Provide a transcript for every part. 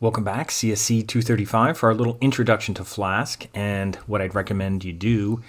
Welcome back, CSC 235 for our little introduction to Flask. And what I'd recommend you do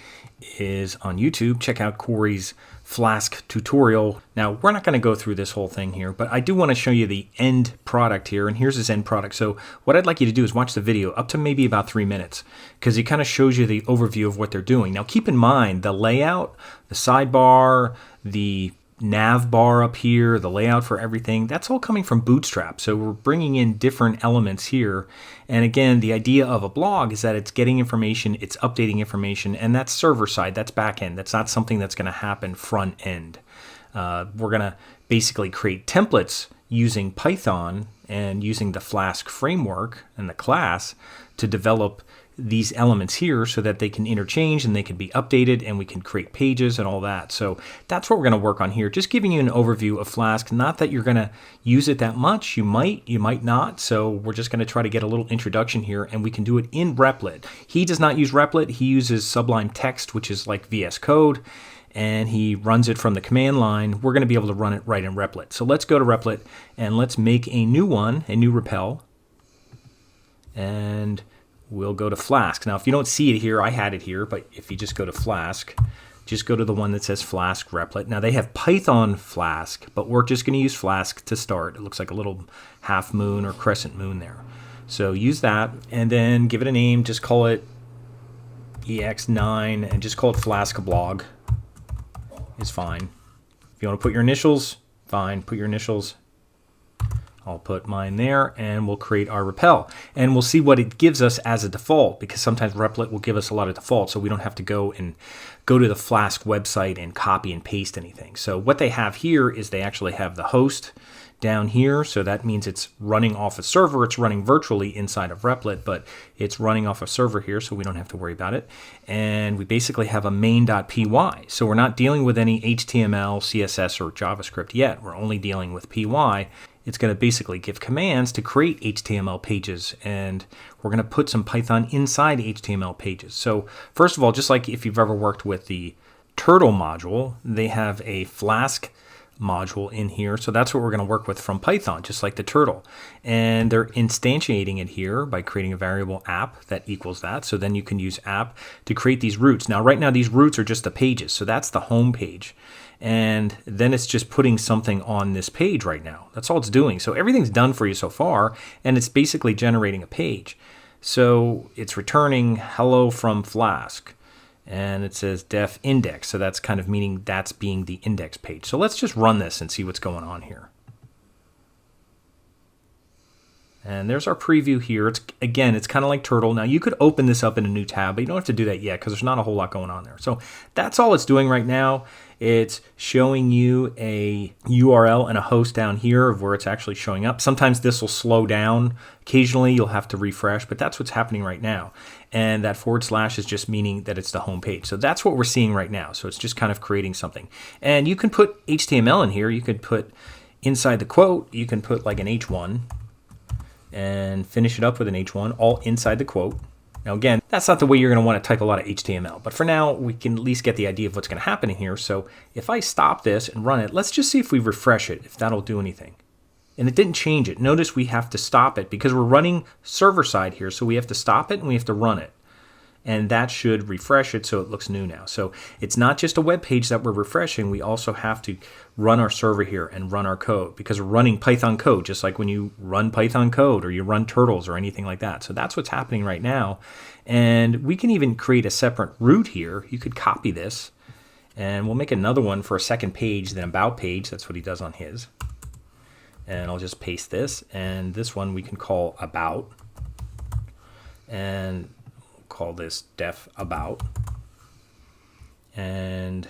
is on YouTube, check out Corey's Flask tutorial. Now, we're not going to go through this whole thing here, but I do want to show you the end product here. And here's his end product. So what I'd like you to do is watch the video up to maybe about 3 minutes, because it kind of shows you the overview of what they're doing. Now, keep in mind the layout, the sidebar, the nav bar up here, the layout for everything, that's all coming from Bootstrap. So we're bringing in different elements here. And again, the idea of a blog is that it's getting information, it's updating information, and that's server side, that's back end. That's not something that's going to happen front end. We're going to basically create templates using Python and using the Flask framework and the class to develop these elements here so that they can interchange and they can be updated and we can create pages and all that. So that's what we're going to work on here. Just giving you an overview of Flask. Not that you're going to use it that much. You might not. So we're just going to try to get a little introduction here, and we can do it in Replit. He does not use Replit. He uses Sublime Text, which is like VS Code, and he runs it from the command line. We're going to be able to run it right in Replit. So let's go to Replit and let's make a new one, a new Repel. And we'll go to Flask. Now, if you don't see it here, I had it here, but if you just go to Flask, just go to the one that says Flask Replit. Now, they have Python Flask, but we're just going to use Flask to start. It looks like a little half moon or crescent moon there. So use that, and then give it a name. Just call it ex9, and just call it Flask Blog. Is fine. If you want to put your initials, fine. Put your initials. I'll put mine there, and we'll create our Repel. And we'll see what it gives us as a default, because sometimes Replit will give us a lot of defaults, so we don't have to go to the Flask website and copy and paste anything. So what they have here is they actually have the host down here, so that means it's running off a server. It's running virtually inside of Replit, but it's running off a server here, so we don't have to worry about it. And we basically have a main.py, so we're not dealing with any HTML, CSS, or JavaScript yet. We're only dealing with py. It's going to basically give commands to create HTML pages, and we're going to put some Python inside HTML pages. So first of all, just like if you've ever worked with the Turtle module, they have a Flask module in here. So that's what we're going to work with from Python, just like the Turtle. And they're instantiating it here by creating a variable app that equals that. So then you can use app to create these roots. Now, right now, these roots are just the pages. So that's the home page. And then it's just putting something on this page right now. That's all it's doing. So everything's done for you so far, and it's basically generating a page. So it's returning hello from Flask, and it says def index. So that's kind of meaning that's being the index page. So let's just run this and see what's going on here. And there's our preview here. Again, it's kind of like Turtle. Now, you could open this up in a new tab, but you don't have to do that yet because there's not a whole lot going on there. So that's all it's doing right now. It's showing you a URL and a host down here of where it's actually showing up. Sometimes this will slow down. Occasionally, you'll have to refresh, but that's what's happening right now. And that / is just meaning that it's the home page. So that's what we're seeing right now. So it's just kind of creating something. And you can put HTML in here. You could put inside the quote, you can put like an H1 and finish it up with an H1 all inside the quote. Now, again, that's not the way you're going to want to type a lot of HTML, but for now, we can at least get the idea of what's going to happen in here. So if I stop this and run it, let's just see if we refresh it, if that'll do anything. And it didn't change it. Notice we have to stop it because we're running server side here, so we have to stop it and we have to run it. And that should refresh it so it looks new now. So it's not just a web page that we're refreshing. We also have to run our server here and run our code because we're running Python code, just like when you run Python code or you run Turtles or anything like that. So that's what's happening right now. And we can even create a separate root here. You could copy this, and we'll make another one for a second page, then about page. That's what he does on his. And I'll just paste this. And this one we can call about. And call this def about, and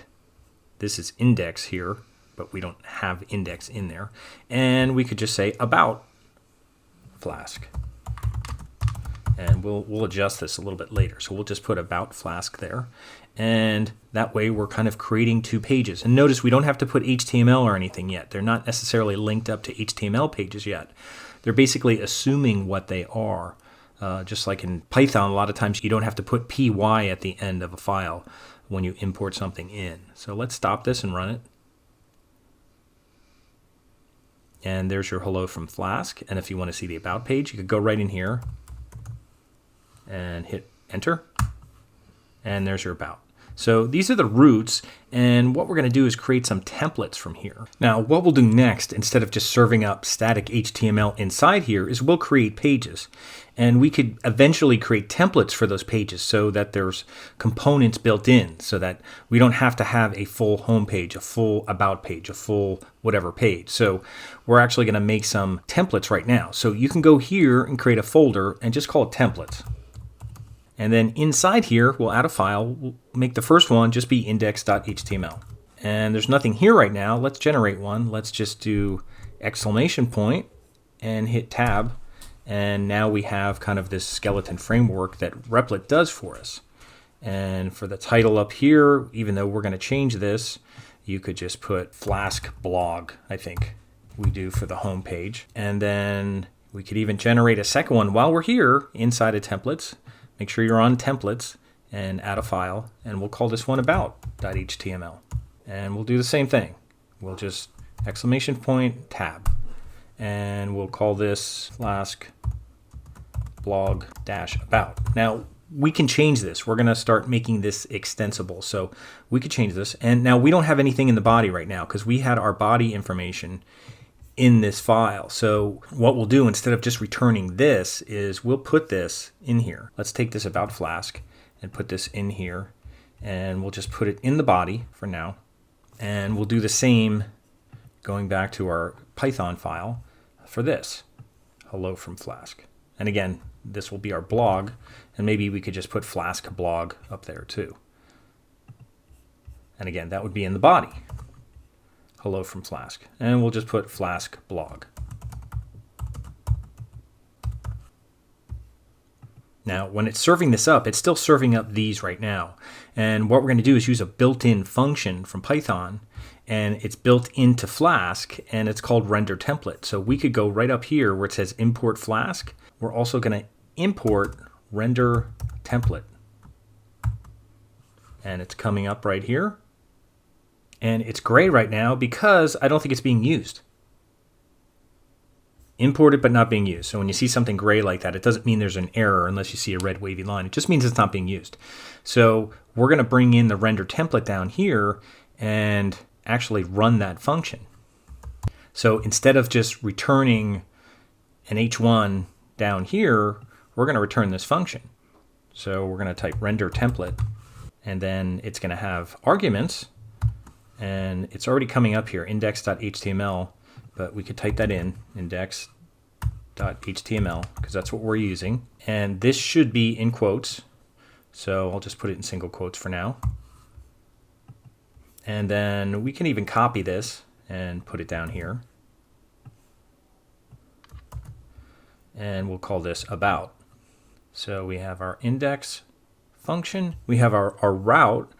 this is index here, but we don't have index in there, and we could just say about Flask, and we'll adjust this a little bit later. So we'll just put about Flask there, and that way we're kind of creating two pages. And notice we don't have to put HTML or anything yet. They're not necessarily linked up to HTML pages yet. They're basically assuming what they are. Just like in Python, a lot of times you don't have to put py at the end of a file when you import something in. So let's stop this and run it. And there's your hello from Flask. And if you want to see the about page, you could go right in here and hit enter. And there's your about. So these are the roots, and what we're going to do is create some templates from here. Now, what we'll do next, instead of just serving up static HTML inside here, is we'll create pages. And we could eventually create templates for those pages so that there's components built in, so that we don't have to have a full home page, a full about page, a full whatever page. So we're actually going to make some templates right now. So you can go here and create a folder and just call it templates. And then inside here, we'll add a file. We'll make the first one just be index.html. And there's nothing here right now. Let's generate one. Let's just do exclamation point and hit tab. And now we have kind of this skeleton framework that Replit does for us. And for the title up here, even though we're going to change this, you could just put Flask blog, I think we do for the home page. And then we could even generate a second one while we're here inside of templates. Make sure you're on templates and add a file, and we'll call this one about.html. And we'll do the same thing. We'll just exclamation point tab, and we'll call this Flask blog dash about. Now we can change this. We're going to start making this extensible, so we could change this. And now we don't have anything in the body right now because we had our body information in this file. So what we'll do instead of just returning this is we'll put this in here. Let's take this about Flask and put this in here, and we'll just put it in the body for now. And we'll do the same going back to our Python file for this, hello from Flask. And again, this will be our blog, and maybe we could just put Flask blog up there too. And again, that would be in the body. Hello from Flask. And we'll just put Flask blog. Now, when it's serving this up, it's still serving up these right now. And what we're going to do is use a built-in function from Python, and it's built into Flask, and it's called render template. So we could go right up here where it says import Flask. We're also going to import render template. And it's coming up right here. And it's gray right now because I don't think it's being used. Imported but not being used. So when you see something gray like that, it doesn't mean there's an error unless you see a red wavy line. It just means it's not being used. So we're going to bring in the render template down here and actually run that function. So instead of just returning an h1 down here, we're going to return this function. So we're going to type render template, and then it's going to have arguments. And it's already coming up here, index.html, but we could type that in, index.html, because that's what we're using. And this should be in quotes, so I'll just put it in single quotes for now. And then we can even copy this and put it down here. And we'll call this about. So we have our index function, we have our route,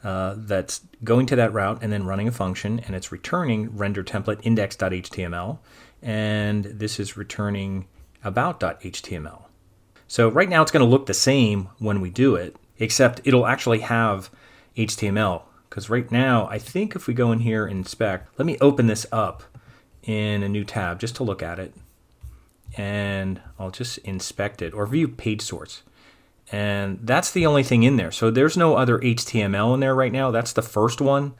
that's going to that route and then running a function, and it's returning render template index.html, and this is returning about.html. So right now it's going to look the same when we do it, except it'll actually have HTML, because right now I think if we go in here and inspect, let me open this up in a new tab just to look at it, and I'll just inspect it or view page source. And that's the only thing in there. So there's no other HTML in there right now. That's the first one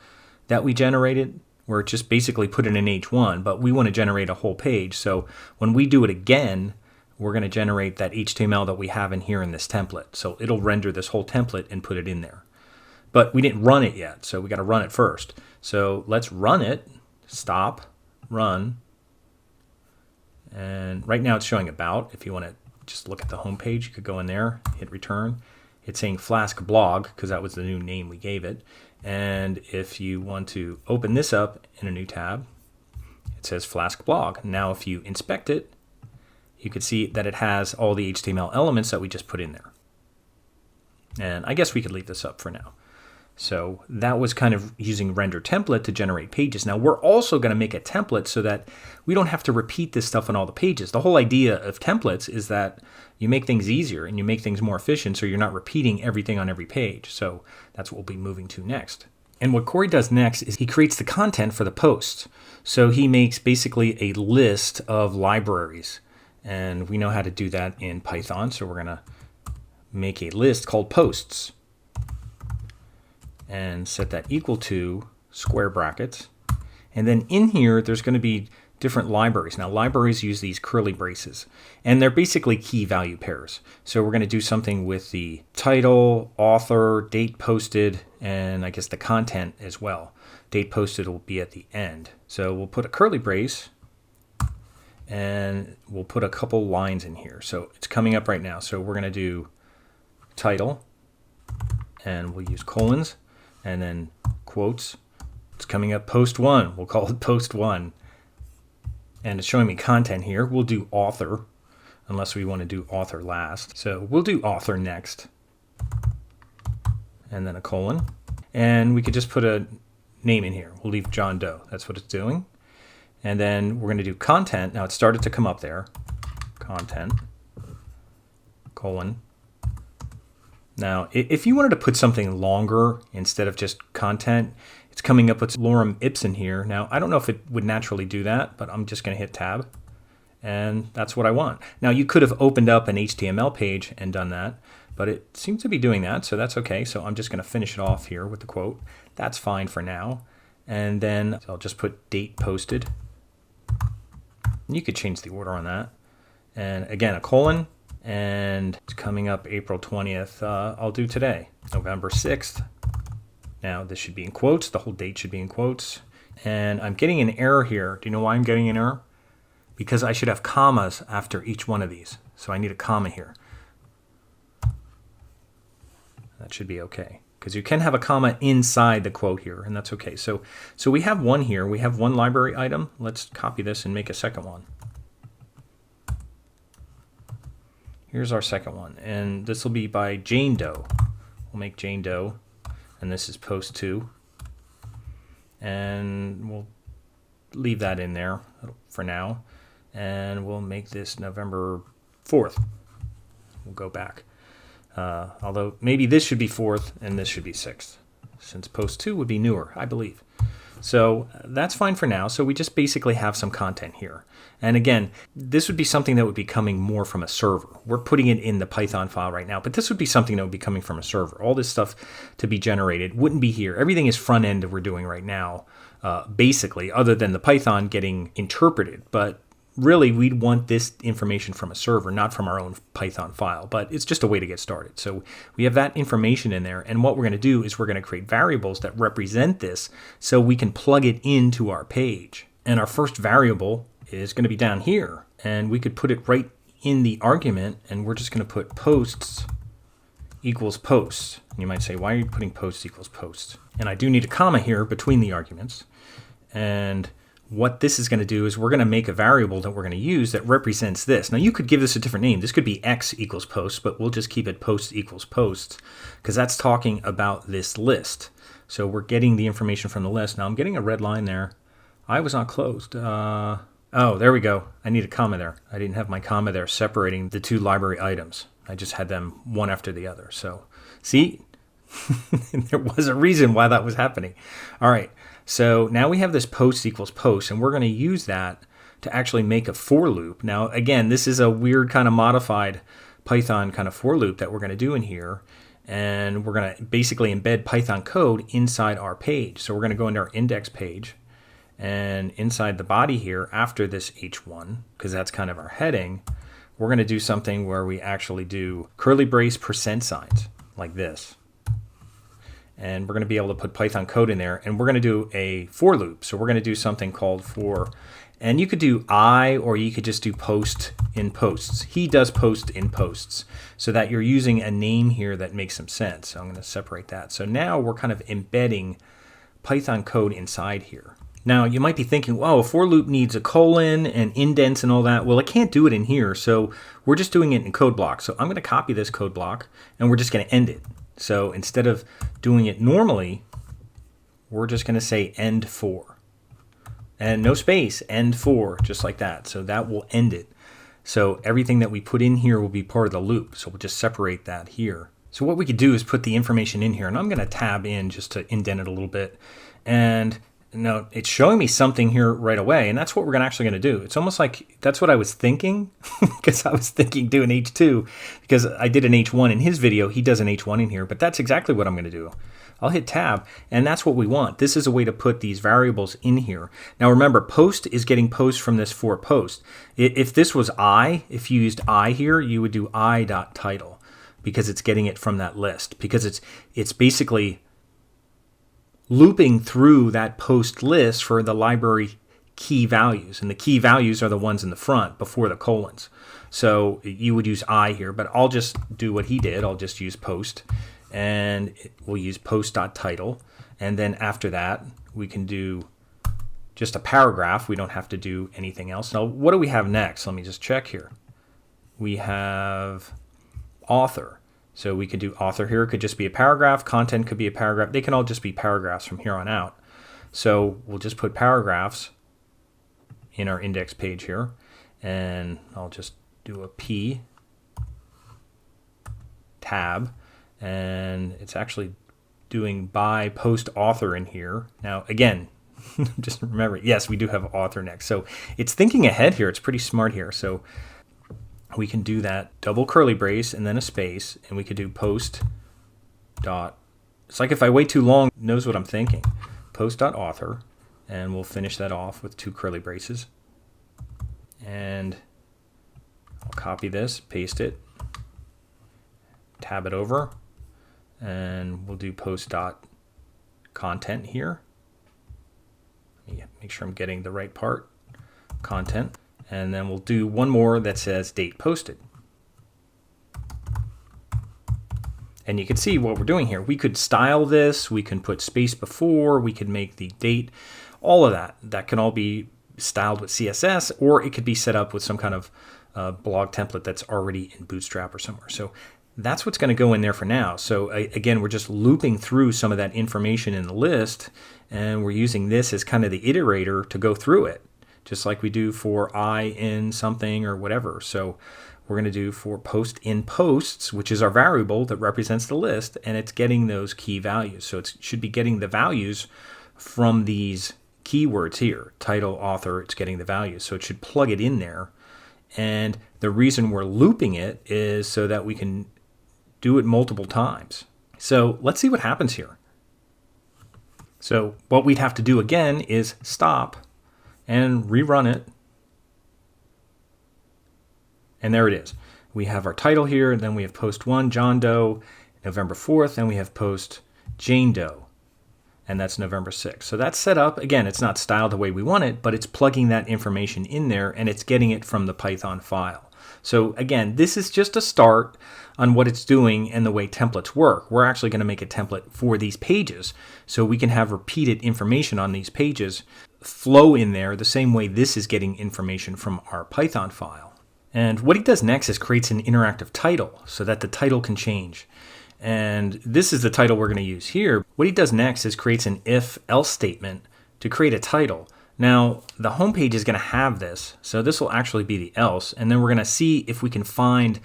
that we generated, where it just basically put in an H1, but we want to generate a whole page. So when we do it again, we're going to generate that HTML that we have in here in this template. So it'll render this whole template and put it in there. But we didn't run it yet, so we got to run it first. So let's run it, stop, run. And right now it's showing about. If you want to just look at the home page, you could go in there, hit return. It's saying Flask blog because that was the new name we gave it. And if you want to open this up in a new tab, it says Flask blog. Now if you inspect it, you could see that it has all the HTML elements that we just put in there. And I guess we could leave this up for now. So that was kind of using render template to generate pages. Now we're also going to make a template so that we don't have to repeat this stuff on all the pages. The whole idea of templates is that you make things easier and you make things more efficient so you're not repeating everything on every page. So that's what we'll be moving to next. And what Corey does next is he creates the content for the post. So he makes basically a list of libraries. And we know how to do that in Python. So we're going to make a list called posts and set that equal to square brackets. And then in here, there's going to be different libraries. Now, libraries use these curly braces, and they're basically key value pairs. So we're going to do something with the title, author, date posted, and I guess the content as well. Date posted will be at the end. So we'll put a curly brace, and we'll put a couple lines in here. So it's coming up right now. So we're going to do title, and we'll use colons, and then quotes. It's coming up post 1. We'll call it post 1. And it's showing me content here. We'll do author, unless we want to do author last. So we'll do author next. And then a colon. And we could just put a name in here. We'll leave John Doe. That's what it's doing. And then we're going to do content. Now it started to come up there. Content, colon. Now, if you wanted to put something longer instead of just content, it's coming up with lorem ipsum here. Now, I don't know if it would naturally do that, but I'm just going to hit tab, and that's what I want. Now, you could have opened up an HTML page and done that, but it seems to be doing that, so that's okay. So I'm just going to finish it off here with the quote. That's fine for now. And then I'll just put date posted. You could change the order on that. And again, a colon. And it's coming up April 20th. I'll do today, November 6th. Now this should be in quotes. The whole date should be in quotes. And I'm getting an error here. Do you know why I'm getting an error? Because I should have commas after each one of these. So I need a comma here. That should be okay. Because you can have a comma inside the quote here, and that's okay. So we have one here. We have one library item. Let's copy this and make a second one. Here's our second one, and this will be by Jane Doe. We'll make Jane Doe, and this is post 2. And we'll leave that in there for now. And we'll make this November 4th. We'll go back. Although maybe this should be 4th and this should be 6th, since post 2 would be newer, I believe. So that's fine for now. So we just basically have some content here. And again, this would be something that would be coming more from a server. We're putting it in the Python file right now, but this would be something that would be coming from a server. All this stuff to be generated wouldn't be here. Everything is front end that we're doing right now, basically, other than the Python getting interpreted. But really, we'd want this information from a server, not from our own Python file, but it's just a way to get started. So we have that information in there, and what we're going to do is we're going to create variables that represent this so we can plug it into our page. And our first variable is going to be down here, and we could put it right in the argument, and we're just going to put posts equals posts. And you might say, why are you putting posts equals posts? And I do need a comma here between the arguments, and what this is going to do is we're going to make a variable that we're going to use that represents this. Now you could give this a different name. This could be x equals posts, but we'll just keep it posts equals posts because that's talking about this list. So we're getting the information from the list. Now I'm getting a red line there. I was not closed. Oh, there we go. I need a comma there. I didn't have my comma there separating the two library items. I just had them one after the other. So see, there was a reason why that was happening. All right. So now we have this post equals post, and we're going to use that to actually make a for loop. Now, again, this is a weird kind of modified Python kind of for loop that we're going to do in here. And we're going to basically embed Python code inside our page. So we're going to go into our index page, and inside the body here, after this H1, because that's kind of our heading, we're going to do something where we actually do curly brace %signs like this. And we're going to be able to put Python code in there, and we're going to do a for loop. So we're going to do something called for, and you could do I, or you could just do post in posts. He does post in posts, so that you're using a name here that makes some sense. So I'm going to separate that. So now we're kind of embedding Python code inside here. Now you might be thinking, wow, a for loop needs a colon and indents and all that. Well, I can't do it in here, so we're just doing it in code block. So I'm going to copy this code block, and we're just going to end it. So instead of doing it normally, we're just going to say end for. And no space, end for, just like that. So that will end it. So everything that we put in here will be part of the loop. So we'll just separate that here. So what we could do is put the information in here, and I'm going to tab in just to indent it a little bit. And now it's showing me something here right away, and that's what we're actually going to do. It's almost like that's what I was thinking, because I was thinking do an H2, because I did an H1 in his video. He does an H1 in here, but that's exactly what I'm going to do. I'll hit tab, and that's what we want. This is a way to put these variables in here. Now remember, post is getting post from this for post. If this was if you used I here, you would do I.title, because it's getting it from that list, because it's basically looping through that post list for the library key values, and the key values are the ones in the front before the colons. So you would use I here, but I'll just do what he did. I'll just use post, and we'll use post.title, and then after that we can do just a paragraph. We don't have to do anything else. Now what do we have next? Let me just check here. We have author. So we could do author here. It could just be a paragraph. Content could be a paragraph. They can all just be paragraphs from here on out. So we'll just put paragraphs in our index page here, and I'll just do a P tab, and it's actually doing by post author in here. Now again, just remember, yes, we do have author next. So it's thinking ahead here. It's pretty smart here. So we can do that double curly brace and then a space, and we could do post dot. It's like if I wait too long, it knows what I'm thinking. Post dot author, and we'll finish that off with 2 curly braces. And I'll copy this, paste it, tab it over, and we'll do post dot content here. Let me make sure I'm getting the right part. Content. And then we'll do one more that says date posted. And you can see what we're doing here. We could style this, we can put space before, we could make the date, all of that. That can all be styled with CSS, or it could be set up with some kind of blog template that's already in Bootstrap or somewhere. So that's what's going to go in there for now. So again, we're just looping through some of that information in the list, and we're using this as kind of the iterator to go through it, just like we do for I in something or whatever. So we're going to do for post in posts, which is our variable that represents the list, and it's getting those key values. So it should be getting the values from these keywords here, title, author. It's getting the values, so it should plug it in there. And the reason we're looping it is so that we can do it multiple times. So let's see what happens here. So what we'd have to do again is stop and rerun it. And there it is. We have our title here, and then we have post 1, John Doe, November 4th, and we have post Jane Doe, and that's November 6th. So that's set up. Again, it's not styled the way we want it, but it's plugging that information in there, and it's getting it from the Python file. So again, this is just a start on what it's doing and the way templates work. We're actually going to make a template for these pages so we can have repeated information on these pages flow in there the same way this is getting information from our Python file. And what he does next is creates an interactive title so that the title can change. And this is the title we're going to use here. What he does next is creates an if-else statement to create a title. Now, the home page is going to have this, so this will actually be the else, and then we're going to see if we can find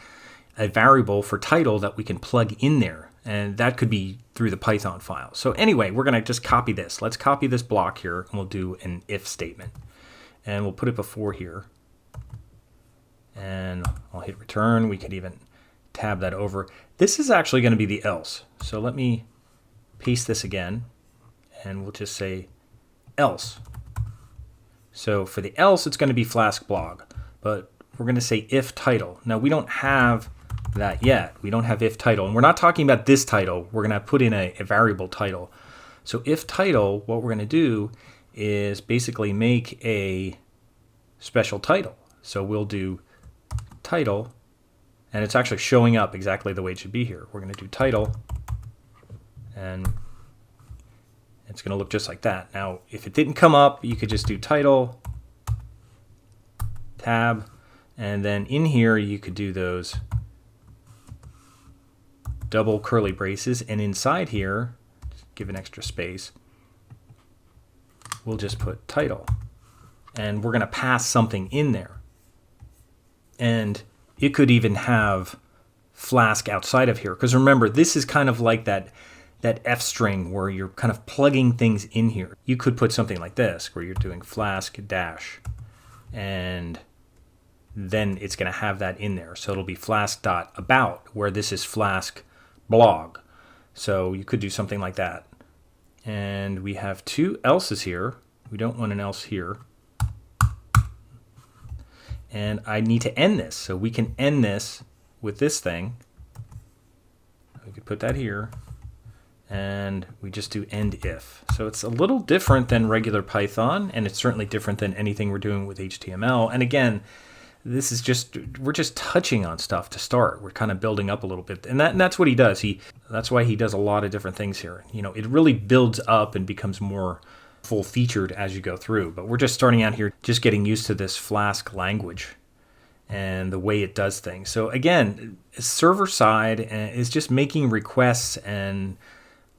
a variable for title that we can plug in there, and that could be through the Python file. So anyway, we're going to just copy this. Let's copy this block here, and we'll do an if statement, and we'll put it before here, and I'll hit return. We could even tab that over. This is actually going to be the else, so let me paste this again, and we'll just say else. So for the else, it's going to be Flask blog, but we're going to say if title. Now we don't have that yet. We don't have if title, and we're not talking about this title. We're going to put in a variable title. So if title, what we're going to do is basically make a special title. So we'll do title, and it's actually showing up exactly the way it should be here. We're going to do title, and it's going to look just like that. Now, if it didn't come up, you could just do title, tab, and then in here you could do those double curly braces, and inside here, give an extra space, we'll just put title, and we're going to pass something in there. And it could even have Flask outside of here. Because remember, this is kind of like that F string where you're kind of plugging things in here. You could put something like this where you're doing Flask dash, and then it's going to have that in there. So it'll be Flask.about, where this is Flask blog. So you could do something like that. And we have two else's here. We don't want an else here. And I need to end this. So we can end this with this thing. We could put that here. And we just do end if. So it's a little different than regular Python, and it's certainly different than anything we're doing with HTML. And again, this is we're just touching on stuff to start. We're kind of building up a little bit. And that's what he does. That's why he does a lot of different things here. You know, it really builds up and becomes more full featured as you go through. But we're just starting out here, just getting used to this Flask language and the way it does things. So again, server side is just making requests and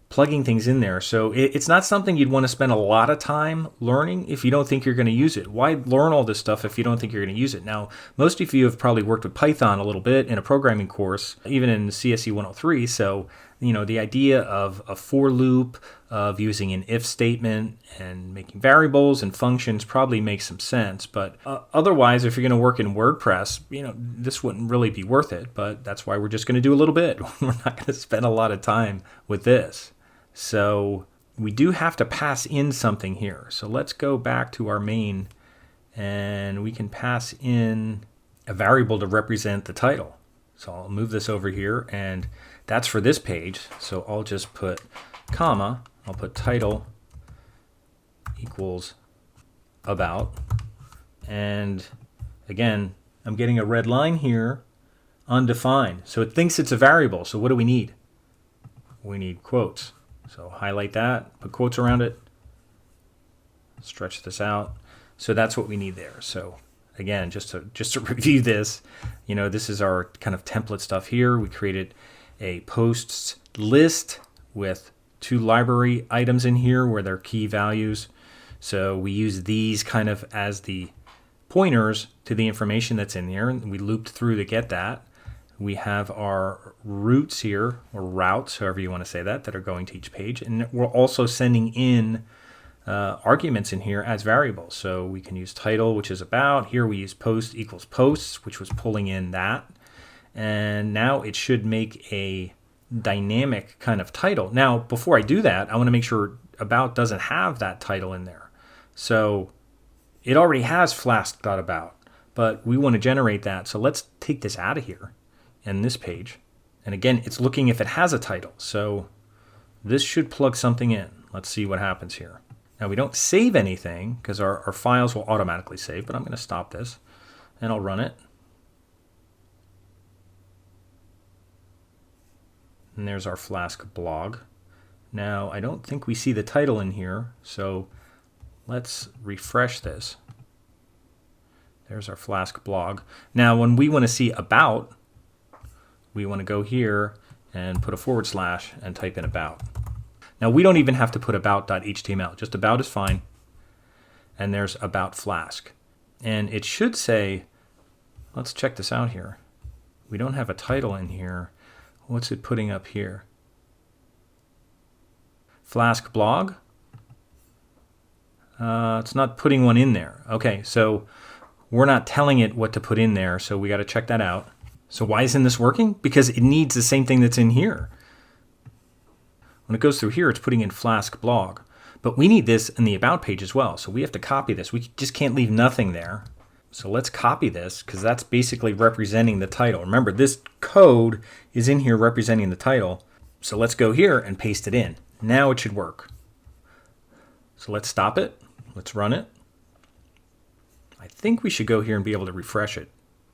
plugging things in there. So it's not something you'd want to spend a lot of time learning if you don't think you're going to use it. Why learn all this stuff if you don't think you're going to use it? Now, most of you have probably worked with Python a little bit in a programming course, even in CSE 103. So, you know, the idea of a for loop, of using an if statement and making variables and functions probably makes some sense. But otherwise, if you're going to work in WordPress, you know, this wouldn't really be worth it. But that's why we're just going to do a little bit. We're not going to spend a lot of time with this. So we do have to pass in something here. So let's go back to our main, and we can pass in a variable to represent the title. So I'll move this over here, and that's for this page. So I'll just put comma, I'll put title equals about. And again, I'm getting a red line here, undefined. So it thinks it's a variable. So what do we need? We need quotes. So highlight that, put quotes around it, stretch this out. So that's what we need there. So again, just to review this, you know, this is our kind of template stuff here. We created a posts list with 2 library items in here where they're key values. So we use these kind of as the pointers to the information that's in there, and we looped through to get that. We have our routes here, or routes, however you want to say that are going to each page. And we're also sending in arguments in here as variables. So we can use title, which is about. Here we use post equals posts, which was pulling in that. And now it should make a dynamic kind of title. Now, before I do that, I want to make sure about doesn't have that title in there. So it already has flask.about, but we want to generate that. So let's take this out of here. And this page, and again, it's looking if it has a title. So this should plug something in. Let's see what happens here. Now we don't save anything because our files will automatically save, but I'm going to stop this and I'll run it. And there's our Flask blog. Now I don't think we see the title in here, so let's refresh this. There's our Flask blog. Now when we want to see about, we want to go here and put a / and type in about. Now we don't even have to put about.html, just about is fine. And there's about Flask. And it should say, let's check this out here. We don't have a title in here. What's it putting up here? Flask blog? It's not putting one in there. Okay, so we're not telling it what to put in there, so we got to check that out. So why isn't this working? Because it needs the same thing that's in here. When it goes through here, it's putting in Flask blog. But we need this in the about page as well. So we have to copy this. We just can't leave nothing there. So let's copy this because that's basically representing the title. Remember, this code is in here representing the title. So let's go here and paste it in. Now it should work. So let's stop it. Let's run it. I think we should go here and be able to refresh it.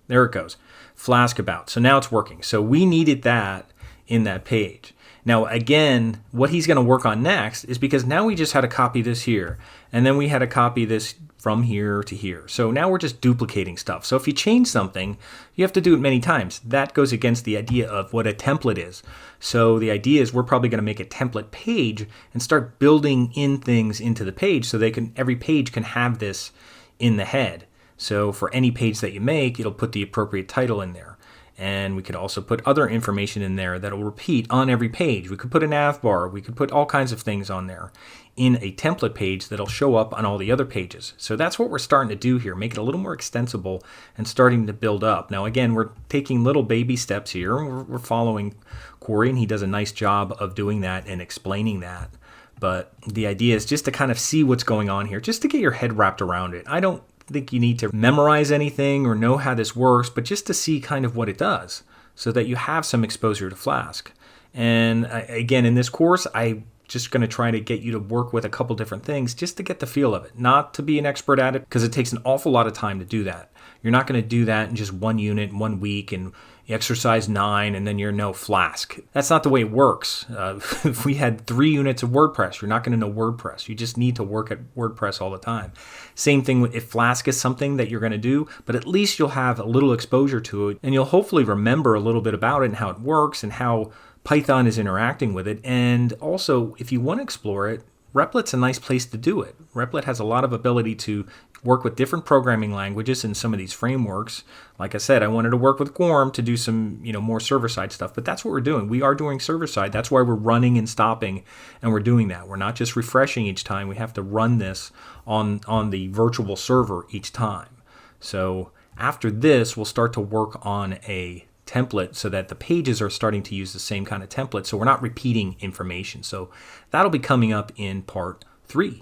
There it goes. Flask about. So now it's working. So we needed that in that page. Now again, what he's going to work on next is because now we just had to copy this here. And then we had to copy this from here to here. So now we're just duplicating stuff. So if you change something, you have to do it many times. That goes against the idea of what a template is. So the idea is we're probably going to make a template page and start building in things into the page so every page can have this in the head. So for any page that you make, it'll put the appropriate title in there. And we could also put other information in there that will repeat on every page. We could put a nav bar. We could put all kinds of things on there in a template page that'll show up on all the other pages. So that's what we're starting to do here, make it a little more extensible and starting to build up. Now, again, we're taking little baby steps here. We're following Corey, and he does a nice job of doing that and explaining that. But the idea is just to kind of see what's going on here, just to get your head wrapped around it. I don't think you need to memorize anything or know how this works, but just to see kind of what it does so that you have some exposure to Flask. And again, in this course, I'm just going to try to get you to work with a couple different things just to get the feel of it, not to be an expert at it, because it takes an awful lot of time to do that. You're not going to do that in just one unit, 1 week, and exercise 9, and then you're no Flask. That's not the way it works. If we had 3 units of WordPress, you're not going to know WordPress. You just need to work at WordPress all the time. Same thing if Flask is something that you're going to do, but at least you'll have a little exposure to it, and you'll hopefully remember a little bit about it and how it works and how Python is interacting with it. And also, if you want to explore it, Replit's a nice place to do it. Replit has a lot of ability to work with different programming languages in some of these frameworks. Like I said, I wanted to work with Gorm to do some, more server-side stuff, but that's what we're doing. We are doing server-side. That's why we're running and stopping, and we're doing that. We're not just refreshing each time. We have to run this on the virtual server each time. So after this, we'll start to work on a template so that the pages are starting to use the same kind of template, so we're not repeating information. So that'll be coming up in part 3.